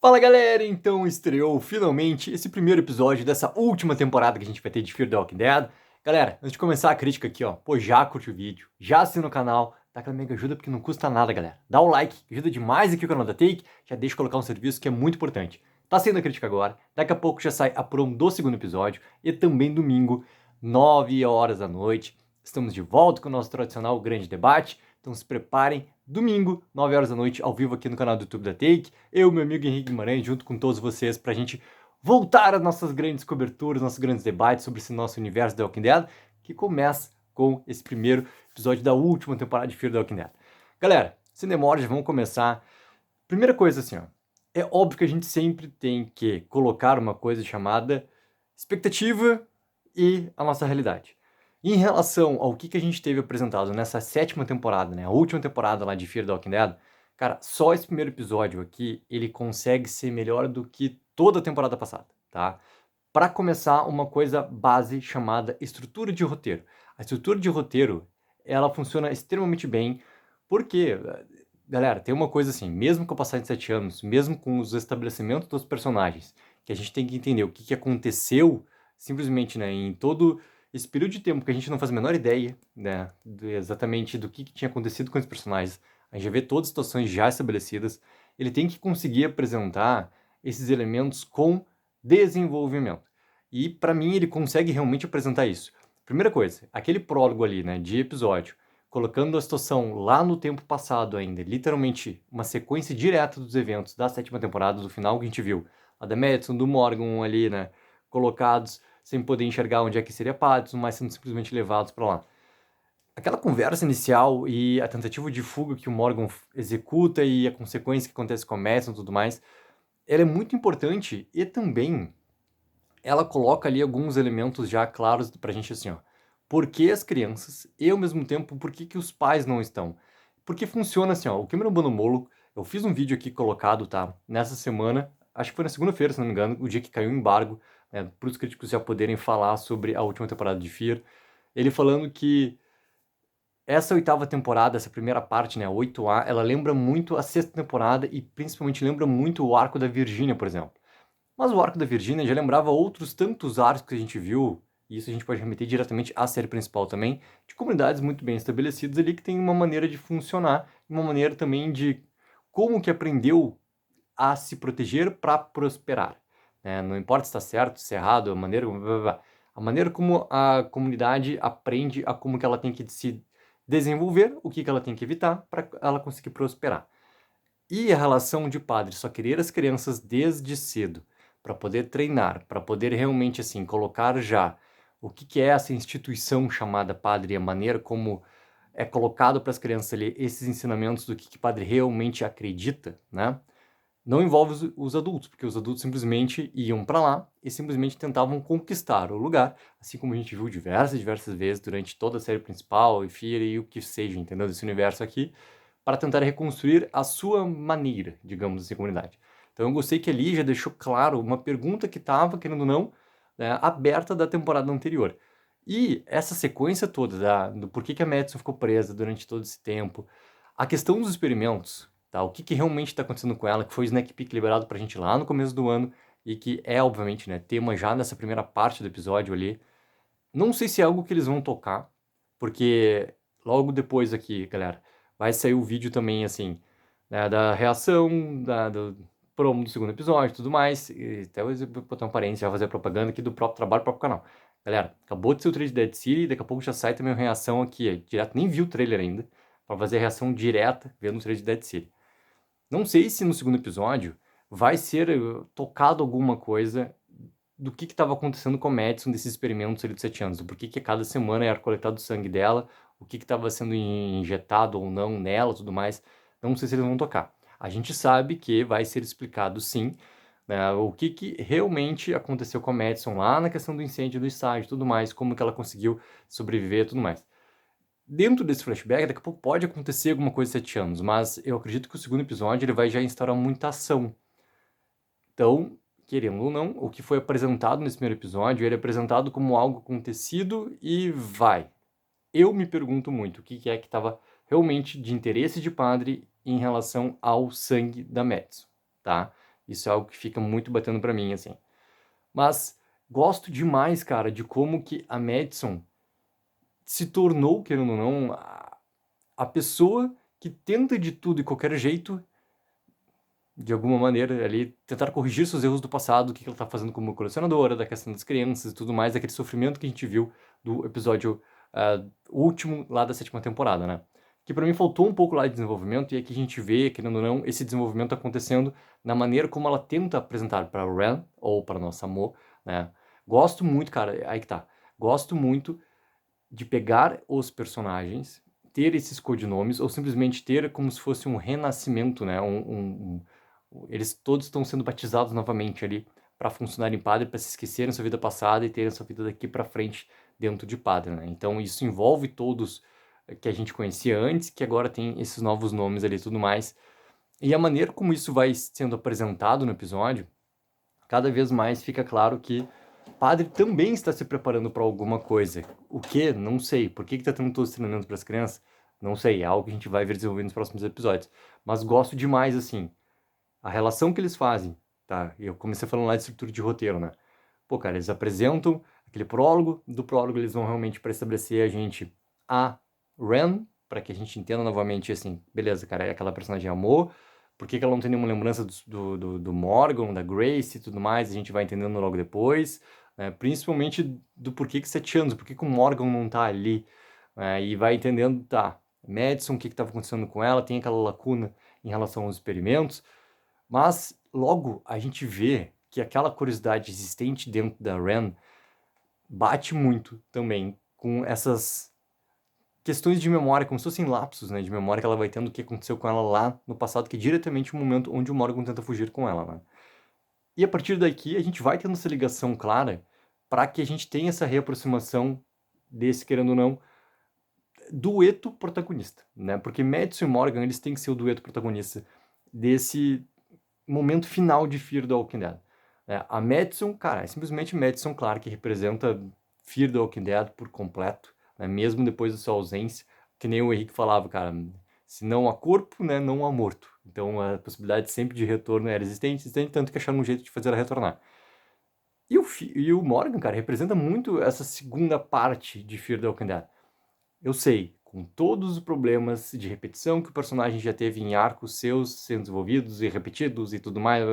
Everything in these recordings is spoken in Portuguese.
Fala galera, então estreou finalmente esse primeiro episódio dessa última temporada que a gente vai ter de Fear the Walking Dead. Galera, antes de começar a crítica aqui, ó, pô, já curte o vídeo, já assina o canal, dá aquela mega ajuda porque não custa nada, galera. Dá o like, que ajuda demais aqui o canal da Take, já deixa eu colocar um serviço que é muito importante. Tá saindo a crítica agora, daqui a pouco já sai a promo do segundo episódio e também domingo, 9 horas da noite. Estamos de volta com o nosso tradicional grande debate, então se preparem, domingo, 9 horas da noite, ao vivo aqui no canal do YouTube da Take. Eu, meu amigo Henrique Guimarães, junto com todos vocês, pra gente voltar às nossas grandes coberturas, nossos grandes debates sobre esse nosso universo The Walking Dead, que começa com esse primeiro episódio da última temporada de Fear the Walking Dead. Galera, sem demora, já vamos começar. Primeira coisa assim, ó, é óbvio que a gente sempre tem que colocar uma coisa chamada expectativa e a nossa realidade. Em relação ao que a gente teve apresentado nessa sétima temporada, né, a última temporada lá de Fear the Walking Dead, cara, só esse primeiro episódio aqui, ele consegue ser melhor do que toda a temporada passada, tá? Para começar, uma coisa base chamada estrutura de roteiro. A estrutura de roteiro, ela funciona extremamente bem, porque, galera, tem uma coisa assim, mesmo com o passar de 7 anos, mesmo com os estabelecimentos dos personagens, que a gente tem que entender o que aconteceu, simplesmente, né, em todo esse período de tempo que a gente não faz a menor ideia, né, exatamente do que tinha acontecido com os personagens, a gente já vê todas as situações já estabelecidas, ele tem que conseguir apresentar esses elementos com desenvolvimento. E para mim ele consegue realmente apresentar isso. Primeira coisa, aquele prólogo ali, né, de episódio, colocando a situação lá no tempo passado ainda, literalmente uma sequência direta dos eventos da sétima temporada, do final que a gente viu, a da Madison, do Morgan ali, né, colocados sem poder enxergar onde é que seria Pattinson, mas sendo simplesmente levados para lá. Aquela conversa inicial e a tentativa de fuga que o Morgan executa e a consequência que acontece com a Madison e tudo mais, ela é muito importante e também ela coloca ali alguns elementos já claros pra gente assim, ó. Por que as crianças e ao mesmo tempo por que os pais não estão? Porque funciona assim, ó. O Cameron Bonomolo, eu fiz um vídeo aqui colocado, tá? Nessa semana, acho que foi na segunda-feira, se não me engano, o dia que caiu o embargo, né, para os críticos já poderem falar sobre a última temporada de Fear. Ele falando que essa oitava temporada, essa primeira parte, né, a 8A, ela lembra muito a sexta temporada e principalmente lembra muito o arco da Virgínia, por exemplo. Mas o arco da Virgínia já lembrava outros tantos arcos que a gente viu, e isso a gente pode remeter diretamente à série principal também, de comunidades muito bem estabelecidas ali que tem uma maneira de funcionar, uma maneira também de como que aprendeu a se proteger para prosperar. Né? Não importa se está certo, se é errado, a maneira como a comunidade aprende a como que ela tem que se desenvolver, o que ela tem que evitar para ela conseguir prosperar. E a relação de padre só querer as crianças desde cedo, para poder treinar, para poder realmente assim colocar já o que é essa instituição chamada padre, a maneira como é colocado para as crianças ali esses ensinamentos do que padre realmente acredita, né? Não envolve os adultos, porque os adultos simplesmente iam para lá e simplesmente tentavam conquistar o lugar, assim como a gente viu diversas vezes durante toda a série principal e Fear e o que seja, entendeu? Desse universo aqui, para tentar reconstruir a sua maneira, digamos assim, comunidade. Então eu gostei que ali já deixou claro uma pergunta que estava, querendo ou não, né, aberta da temporada anterior. E essa sequência toda do porquê que a Madison ficou presa durante todo esse tempo, a questão dos experimentos, tá? O que realmente está acontecendo com ela, que foi o Snack Peek liberado pra gente lá no começo do ano e que é, obviamente, né, tema já nessa primeira parte do episódio ali. Não sei se é algo que eles vão tocar, porque logo depois aqui, galera, vai sair o vídeo também, assim, né, da reação, do promo do segundo episódio e tudo mais. E até vou botar um parênteses, já fazer propaganda aqui do próprio trabalho, do próprio canal. Galera, acabou de ser o trailer de Dead City, daqui a pouco já sai também a reação aqui, direto, nem vi o trailer ainda, pra fazer a reação direta vendo o trailer de Dead City. Não sei se no segundo episódio vai ser tocado alguma coisa do que estava acontecendo com a Madison desses experimentos ali de 7 anos, do porquê que a cada semana era coletado o sangue dela, o que estava sendo injetado ou não nela, tudo mais. Não sei se eles vão tocar. A gente sabe que vai ser explicado sim, né, o que realmente aconteceu com a Madison lá na questão do incêndio do estádio, tudo mais, como que ela conseguiu sobreviver, tudo mais. Dentro desse flashback, daqui a pouco pode acontecer alguma coisa de 7 anos, mas eu acredito que o segundo episódio ele vai já instaurar muita ação. Então, querendo ou não, o que foi apresentado nesse primeiro episódio, ele é apresentado como algo acontecido e vai. Eu me pergunto muito o que é que estava realmente de interesse de padre em relação ao sangue da Madison, tá? Isso é algo que fica muito batendo pra mim, assim. Mas gosto demais, cara, de como que a Madison se tornou, querendo ou não, a pessoa que tenta de tudo e qualquer jeito, de alguma maneira, ali, tentar corrigir seus erros do passado, o que ela tá fazendo como colecionadora, da questão das crianças e tudo mais, daquele sofrimento que a gente viu do episódio último lá da 7ª temporada, né? Que pra mim faltou um pouco lá de desenvolvimento, e aqui a gente vê, querendo ou não, esse desenvolvimento acontecendo na maneira como ela tenta apresentar pra Ren, ou pra nossa Mo, né? Gosto muito, cara, aí que tá. Gosto muito de pegar os personagens, ter esses codinomes, ou simplesmente ter como se fosse um renascimento, né? Eles todos estão sendo batizados novamente ali para funcionarem padre, para se esquecerem sua vida passada e terem sua vida daqui para frente dentro de padre, né? Então isso envolve todos que a gente conhecia antes, que agora tem esses novos nomes ali e tudo mais. E a maneira como isso vai sendo apresentado no episódio, cada vez mais fica claro que o padre também está se preparando para alguma coisa. O que? Não sei. Por que está tendo todos os treinamentos para as crianças? Não sei. É algo que a gente vai ver desenvolvendo nos próximos episódios. Mas gosto demais, assim, a relação que eles fazem, tá? Eu comecei falando lá de estrutura de roteiro, né? Pô, cara, eles apresentam aquele prólogo, do prólogo eles vão realmente para estabelecer a gente a Ren, para que a gente entenda novamente, assim, beleza, cara, é aquela personagem amor, por que ela não tem nenhuma lembrança do Morgan, da Grace e tudo mais, a gente vai entendendo logo depois, né? Principalmente do porquê que 7 anos, por que o Morgan não tá ali, né? E vai entendendo, tá, Madison, o que estava acontecendo com ela, tem aquela lacuna em relação aos experimentos, mas logo a gente vê que aquela curiosidade existente dentro da Ren bate muito também com essas questões de memória, como se fossem lapsos, né, de memória que ela vai tendo do que aconteceu com ela lá no passado, que é diretamente o momento onde o Morgan tenta fugir com ela, né? E a partir daqui a gente vai tendo essa ligação clara para que a gente tenha essa reaproximação desse, querendo ou não, dueto protagonista, né? Porque Madison e Morgan, eles têm que ser o dueto protagonista desse momento final de Fear the Walking Dead. A Madison, cara, é simplesmente Madison, claro, que representa Fear the Walking Dead por completo, né? Mesmo depois da sua ausência, que nem o Henrique falava, cara, se não há corpo, né, não há morto. Então a possibilidade sempre de retorno era existente, tanto que acharam um jeito de fazer ela retornar. E o Morgan, cara, representa muito essa segunda parte de Fear the Walking Dead. Eu sei, com todos os problemas de repetição que o personagem já teve em arcos seus sendo desenvolvidos e repetidos e tudo mais,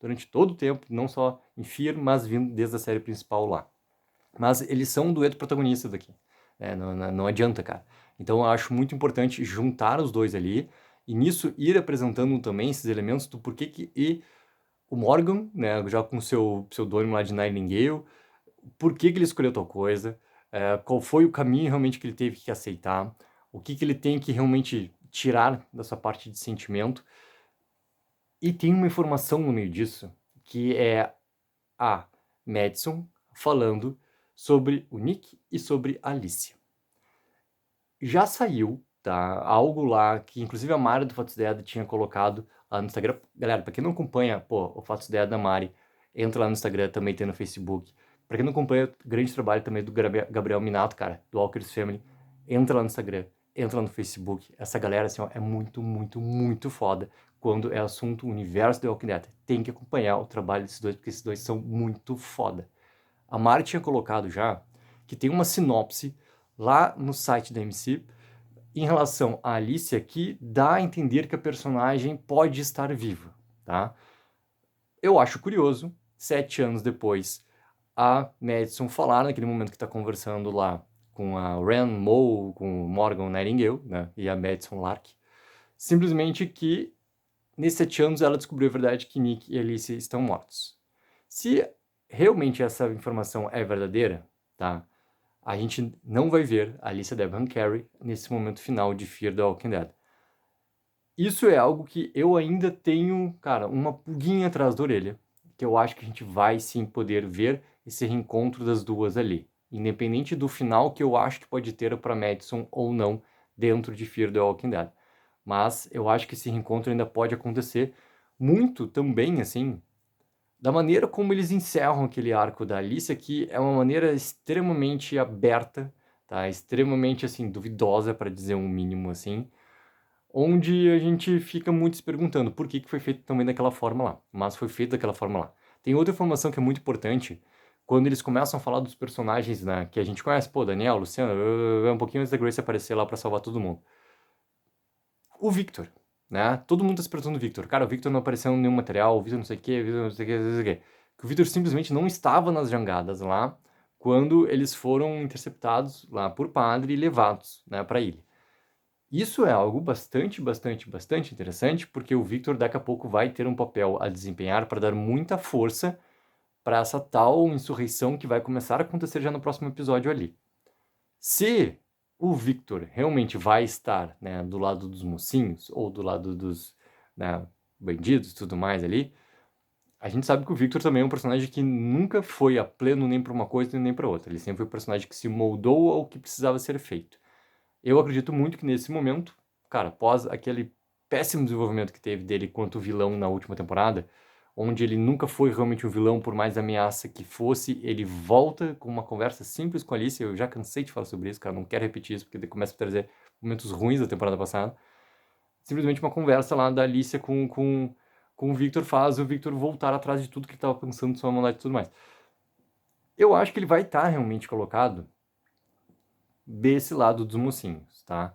durante todo o tempo, não só em Fear, mas vindo desde a série principal lá. Mas eles são um dueto protagonista daqui. Não adianta, cara. Então eu acho muito importante juntar os dois ali e nisso ir apresentando também esses elementos do porquê que o Morgan, né, já com seu pseudônimo lá de Nightingale, por que ele escolheu tal coisa, qual foi o caminho realmente que ele teve que aceitar, o que ele tem que realmente tirar da sua parte de sentimento. E tem uma informação no meio disso, que é a Madison falando sobre o Nick e sobre a Alicia. Já saiu, tá? Algo lá que inclusive a Mari do Fatos Dead tinha colocado lá no Instagram. Galera, pra quem não acompanha, pô, o Fatos Dead da Mari, entra lá no Instagram, também tem no Facebook. Pra quem não acompanha, o grande trabalho também do Gabriel Minato, cara, do Walker's Family, entra lá no Instagram, entra lá no Facebook. Essa galera, assim, ó, é muito, muito, muito foda quando é assunto universo do Walking Dead. Tem que acompanhar o trabalho desses dois, porque esses dois são muito foda. A Mari tinha colocado já que tem uma sinopse lá no site da MC em relação à Alicia que dá a entender que a personagem pode estar viva, tá? Eu acho curioso, 7 anos depois, a Madison falar naquele momento que está conversando lá com a Ren Moe, com o Morgan Nightingale, né, e a Madison Lark, simplesmente que nesses 7 anos ela descobriu a verdade que Nick e Alicia estão mortos. Se realmente essa informação é verdadeira, tá? A gente não vai ver a Alicia Deborah Carey nesse momento final de Fear the Walking Dead. Isso é algo que eu ainda tenho, cara, uma pulguinha atrás da orelha, que eu acho que a gente vai sim poder ver esse reencontro das duas ali, independente do final que eu acho que pode ter para Madison ou não dentro de Fear the Walking Dead. Mas eu acho que esse reencontro ainda pode acontecer muito também, assim, da maneira como eles encerram aquele arco da Alicia, que é uma maneira extremamente aberta, tá? Extremamente, assim, duvidosa, para dizer um mínimo, assim. onde a gente fica muito se perguntando por que foi feito também daquela forma lá, mas foi feito daquela forma lá. Tem outra informação que é muito importante, quando eles começam a falar dos personagens, né, que a gente conhece, pô, Daniel, Luciano, um pouquinho antes da Grace aparecer lá pra salvar todo mundo. O Victor, né, todo mundo tá se perguntando do Victor. Cara, o Victor não apareceu em nenhum material, o Victor não sei o quê, o Victor não sei o quê, não sei o quê. Que o Victor simplesmente não estava nas jangadas lá, quando eles foram interceptados lá por Padre e levados, né, pra ilha. Isso é algo bastante interessante, porque o Victor daqui a pouco vai ter um papel a desempenhar para dar muita força para essa tal insurreição que vai começar a acontecer já no próximo episódio ali. Se o Victor realmente vai estar, né, do lado dos mocinhos ou do lado dos, né, bandidos e tudo mais ali, a gente sabe que o Victor também é um personagem que nunca foi a pleno nem para uma coisa nem para outra. Ele sempre foi um personagem que se moldou ao que precisava ser feito. Eu acredito muito que nesse momento, cara, após aquele péssimo desenvolvimento que teve dele quanto vilão na última temporada, onde ele nunca foi realmente um vilão, por mais ameaça que fosse, ele volta com uma conversa simples com a Alicia. Eu já cansei de falar sobre isso, cara, não quero repetir isso, porque ele começa a trazer momentos ruins da temporada passada. Simplesmente uma conversa lá da Alicia com o Victor faz o Victor voltar atrás de tudo que ele estava pensando de sua maldade e tudo mais. Eu acho que ele vai estar realmente colocado desse lado dos mocinhos, tá?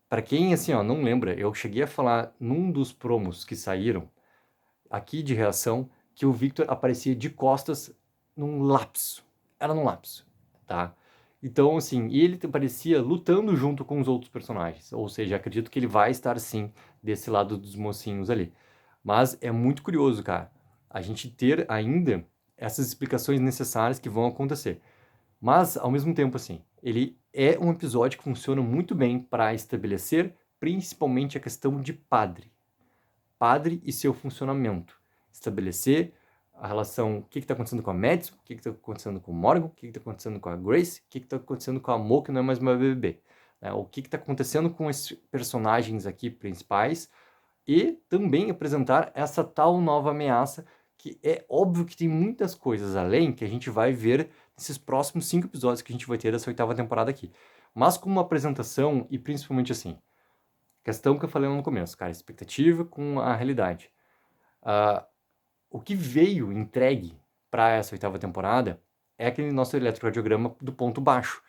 Para quem, assim, ó, não lembra, eu cheguei a falar num dos promos que saíram aqui de reação que o Victor aparecia de costas num lapso. Era num lapso, tá? Então, assim, ele aparecia lutando junto com os outros personagens. Ou seja, acredito que ele vai estar, sim, desse lado dos mocinhos ali. Mas é muito curioso, cara, a gente ter ainda essas explicações necessárias que vão acontecer. Mas, ao mesmo tempo, assim, ele é um episódio que funciona muito bem para estabelecer principalmente a questão de padre. Padre e seu funcionamento. Estabelecer a relação, o que está acontecendo com a Madison, o que está acontecendo com o Morgan, o que está acontecendo com a Grace, o que está acontecendo com a Mo, que não é mais uma BBB. Né? O que está acontecendo com esses personagens aqui principais e também apresentar essa tal nova ameaça que é óbvio que tem muitas coisas além que a gente vai ver nesses próximos 5 episódios que a gente vai ter dessa 8ª temporada aqui. Mas com uma apresentação e principalmente assim, questão que eu falei lá no começo, cara, expectativa com a realidade. O que veio entregue para essa 8ª temporada é aquele nosso eletrocardiograma do ponto baixo.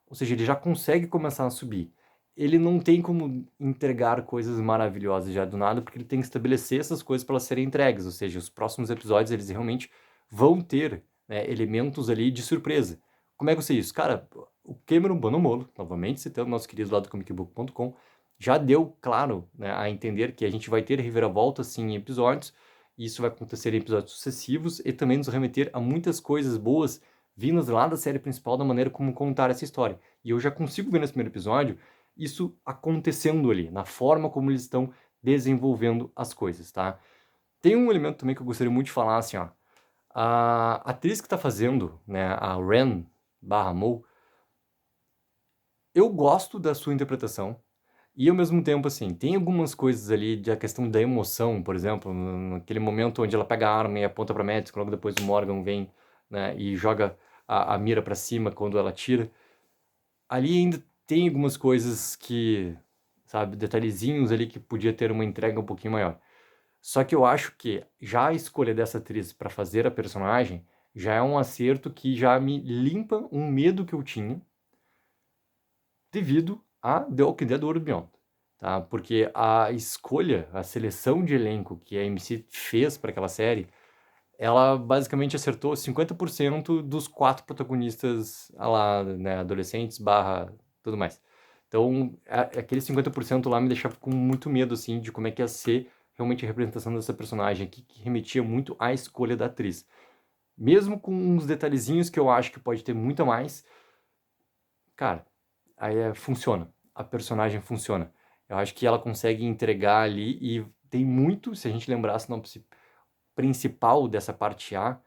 Ou seja, ele já consegue começar a subir. Ele não tem como entregar coisas maravilhosas já do nada, porque ele tem que estabelecer essas coisas para elas serem entregues. Ou seja, os próximos episódios eles realmente vão ter, né, elementos ali de surpresa. Como é que eu sei isso? Cara, o Cameron Bonomolo, novamente citando nosso querido lá do comicbook.com, já deu claro, né, a entender que a gente vai ter reviravoltas sim em episódios, e isso vai acontecer em episódios sucessivos, e também nos remeter a muitas coisas boas vindas lá da série principal, da maneira como contar essa história. E eu já consigo ver nesse primeiro episódio isso acontecendo ali, na forma como eles estão desenvolvendo as coisas, tá? Tem um elemento também que eu gostaria muito de falar, assim, ó. A atriz que tá fazendo, né, a Ren barra Mo, eu gosto da sua interpretação. E ao mesmo tempo, assim, tem algumas coisas ali de a questão da emoção, por exemplo, naquele momento onde ela pega a arma e aponta pra Madison, logo depois o Morgan vem, né, e joga a mira pra cima quando ela tira. Ali ainda tem algumas coisas que, sabe, detalhezinhos ali que podia ter uma entrega um pouquinho maior. Só que eu acho que já a escolha dessa atriz para fazer a personagem já é um acerto que já me limpa um medo que eu tinha devido a The Walking Dead World Beyond, tá? Porque a escolha, a seleção de elenco que a AMC fez para aquela série, ela basicamente acertou 50% dos 4 protagonistas lá, né, adolescentes barra tudo mais. Então, aquele 50% lá me deixava com muito medo, assim, de como é que ia ser realmente a representação dessa personagem aqui, que remetia muito à escolha da atriz. Mesmo com uns detalhezinhos que eu acho que pode ter muito a mais, cara, aí funciona. A personagem funciona. Eu acho que ela consegue entregar ali e tem muito, se a gente lembrar a sinopse principal dessa parte a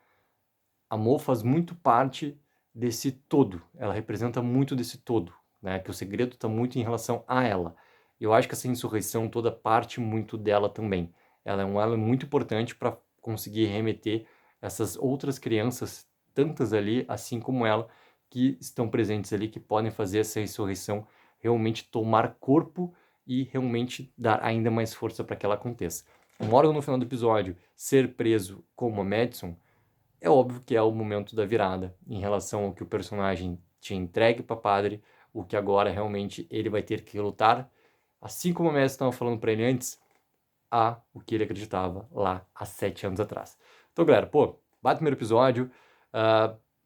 Mo faz muito parte desse todo. Ela representa muito desse todo, né? Que o segredo está muito em relação a ela. Eu acho que essa insurreição toda parte muito dela também. Ela é um elo muito importante para conseguir remeter essas outras crianças, tantas ali, assim como ela, que estão presentes ali, que podem fazer essa insurreição realmente tomar corpo e realmente dar ainda mais força para que ela aconteça. O Morgan no final do episódio ser preso como a Madison, é óbvio que é o momento da virada em relação ao que o personagem tinha entregue para Padre, o que agora realmente ele vai ter que lutar, assim como a Madison estava falando para ele antes, a o que ele acreditava lá há 7 anos atrás. Então, galera, pô, bate o primeiro episódio,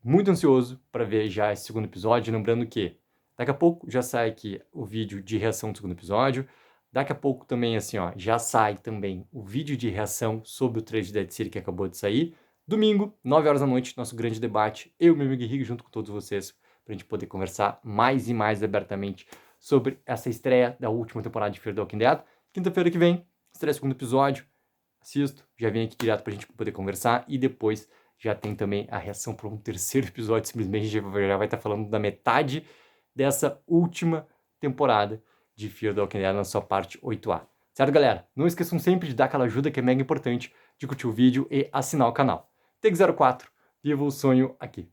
muito ansioso para ver já esse segundo episódio, lembrando que daqui a pouco já sai aqui o vídeo de reação do segundo episódio, daqui a pouco também, assim, ó, já sai também o vídeo de reação sobre o trailer de Dead City que acabou de sair. Domingo, 9 horas da noite, nosso grande debate, eu e meu amigo Henrique, junto com todos vocês, pra gente poder conversar mais e mais abertamente sobre essa estreia da última temporada de Fear the Walking Dead. Quinta-feira que vem, estreia o segundo episódio, assisto, já vem aqui direto pra gente poder conversar e depois já tem também a reação para um terceiro episódio, simplesmente a gente já vai estar falando da metade dessa última temporada de Fear the Walking Dead na sua parte 8A. Certo, galera? Não esqueçam sempre de dar aquela ajuda que é mega importante, de curtir o vídeo e assinar o canal. Take04, viva o sonho aqui!